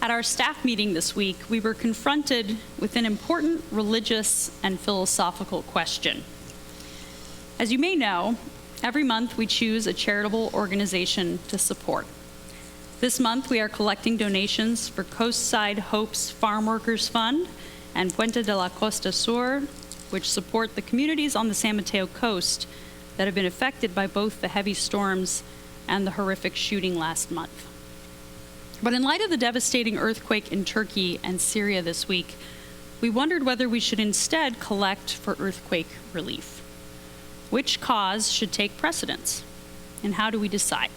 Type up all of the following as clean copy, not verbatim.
At our staff meeting this week, we were confronted with an important religious and philosophical question. As you may know, every month we choose a charitable organization to support. This month we are collecting donations for Coastside Hope's Farm Workers Fund and Puente de la Costa Sur, which support the communities on the San Mateo coast that have been affected by both the heavy storms and the horrific shooting last month. But in light of the devastating earthquake in Turkey and Syria this week, we wondered whether we should instead collect for earthquake relief. Which cause should take precedence? And how do we decide?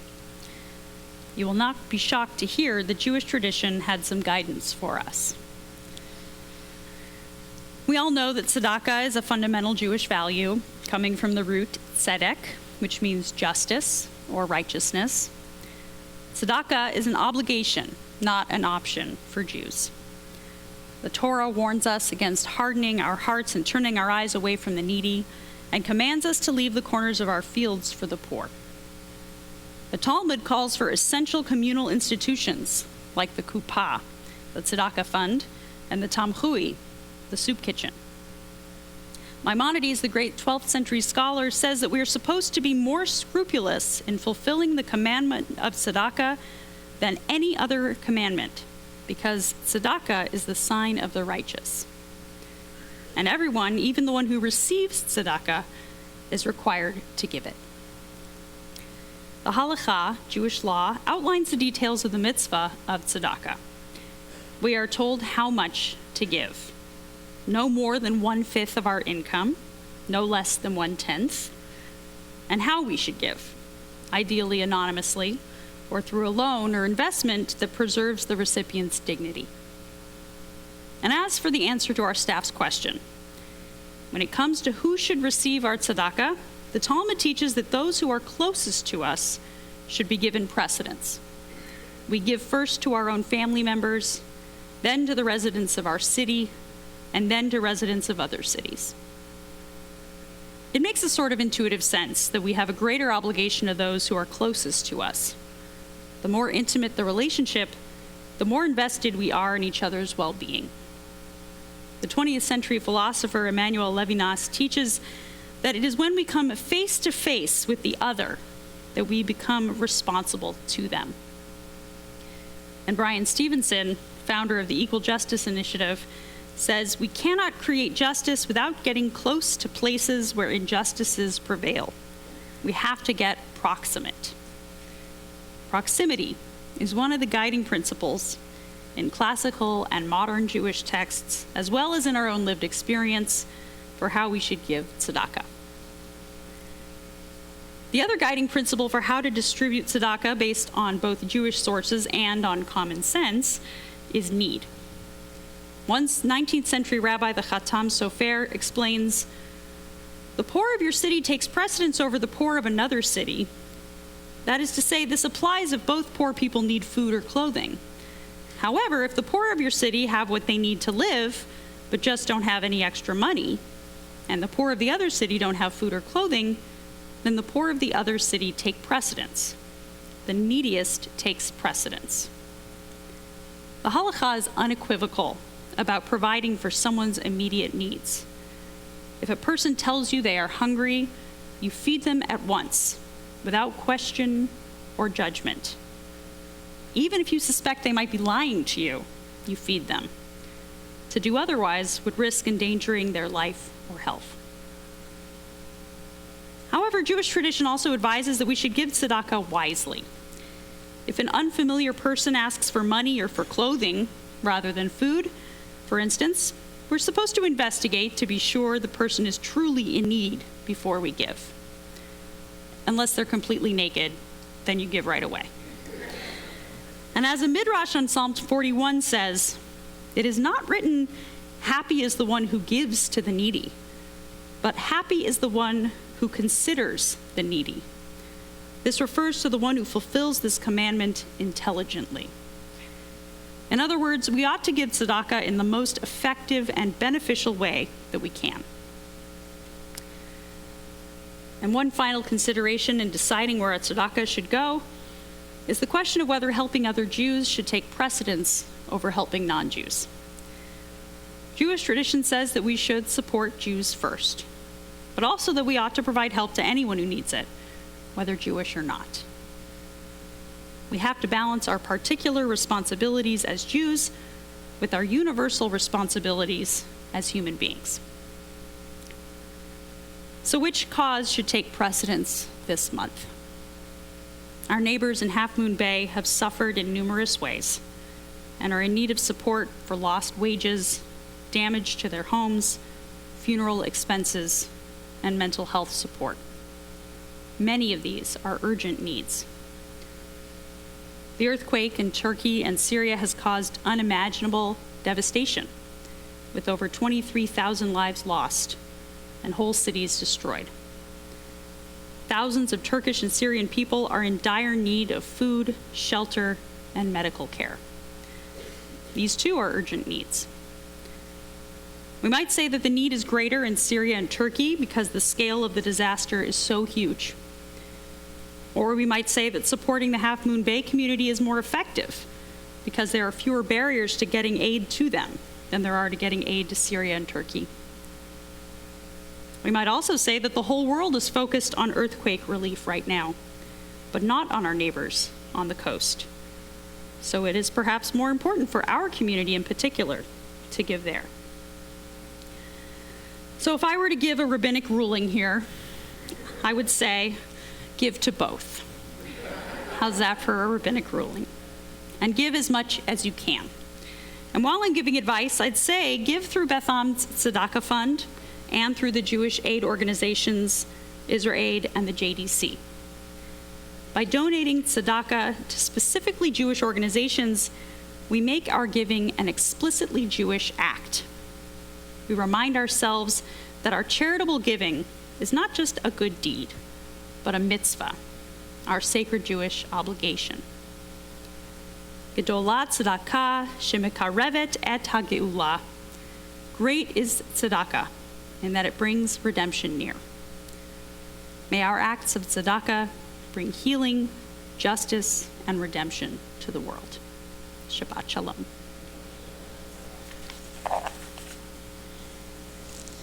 You will not be shocked to hear that Jewish tradition had some guidance for us. We all know that tzedakah is a fundamental Jewish value coming from the root tzedek, which means justice or righteousness. Tzedakah is an obligation, not an option for Jews. The Torah warns us against hardening our hearts and turning our eyes away from the needy, and commands us to leave the corners of our fields for the poor. The Talmud calls for essential communal institutions like the Kupah, the Tzedakah Fund, and the Tamchui, the soup kitchen. Maimonides, the great 12th century scholar, says that we are supposed to be more scrupulous in fulfilling the commandment of tzedakah than any other commandment, because tzedakah is the sign of the righteous. And everyone, even the one who receives tzedakah, is required to give it. The halakha, Jewish law, outlines the details of the mitzvah of tzedakah. We are told how much to give. No more than 1/5 of our income, no less than 1/10, and how we should give, ideally anonymously or through a loan or investment that preserves the recipient's dignity. And as for the answer to our staff's question, when it comes to who should receive our tzedakah, the Talmud teaches that those who are closest to us should be given precedence. We give first to our own family members, then to the residents of our city, and then to residents of other cities. It makes a sort of intuitive sense that we have a greater obligation to those who are closest to us. The more intimate the relationship, the more invested we are in each other's well-being. The 20th century philosopher Emmanuel Levinas teaches that it is when we come face to face with the other that we become responsible to them. And Brian Stevenson, founder of the Equal Justice Initiative, says we cannot create justice without getting close to places where injustices prevail. We have to get proximate. Proximity is one of the guiding principles in classical and modern Jewish texts, as well as in our own lived experience, for how we should give tzedakah. The other guiding principle for how to distribute tzedakah, based on both Jewish sources and on common sense, is need. One 19th century rabbi, the Khatam Sofer, explains, "The poor of your city takes precedence over the poor of another city. That is to say, this applies if both poor people need food or clothing. However, if the poor of your city have what they need to live, but just don't have any extra money, and the poor of the other city don't have food or clothing, then the poor of the other city take precedence. The neediest takes precedence." The halakha is unequivocal about providing for someone's immediate needs. If a person tells you they are hungry, you feed them at once, without question or judgment. Even if you suspect they might be lying to you, you feed them. To do otherwise would risk endangering their life or health. However, Jewish tradition also advises that we should give tzedakah wisely. If an unfamiliar person asks for money or for clothing rather than food, for instance, we're supposed to investigate to be sure the person is truly in need before we give. Unless they're completely naked, then you give right away. And as a midrash on Psalm 41 says, it is not written, "Happy is the one who gives to the needy," but happy is the one who considers the needy. This refers to the one who fulfills this commandment intelligently. In other words, we ought to give tzedakah in the most effective and beneficial way that we can. And one final consideration in deciding where a tzedakah should go, is the question of whether helping other Jews should take precedence over helping non-Jews. Jewish tradition says that we should support Jews first, but also that we ought to provide help to anyone who needs it, whether Jewish or not. We have to balance our particular responsibilities as Jews with our universal responsibilities as human beings. So which cause should take precedence this month? Our neighbors in Half Moon Bay have suffered in numerous ways and are in need of support for lost wages, damage to their homes, funeral expenses, and mental health support. Many of these are urgent needs. The earthquake in Turkey and Syria has caused unimaginable devastation, with over 23,000 lives lost and whole cities destroyed. Thousands of Turkish and Syrian people are in dire need of food, shelter, and medical care. These too are urgent needs. We might say that the need is greater in Syria and Turkey because the scale of the disaster is so huge. Or we might say that supporting the Half Moon Bay community is more effective because there are fewer barriers to getting aid to them than there are to getting aid to Syria and Turkey. We might also say that the whole world is focused on earthquake relief right now, but not on our neighbors on the coast. So it is perhaps more important for our community in particular to give there. So if I were to give a rabbinic ruling here, I would say, give to both. How's that for a rabbinic ruling? And give as much as you can. And while I'm giving advice, I'd say give through Beth Am's Tzedakah Fund and through the Jewish aid organizations, Israel Aid and the JDC. By donating tzedakah to specifically Jewish organizations, we make our giving an explicitly Jewish act. We remind ourselves that our charitable giving is not just a good deed, but a mitzvah, our sacred Jewish obligation. Gedolah tzedakah shemekarevet et hageulah. Great is tzedakah, in that it brings redemption near. May our acts of tzedakah bring healing, justice, and redemption to the world. Shabbat shalom.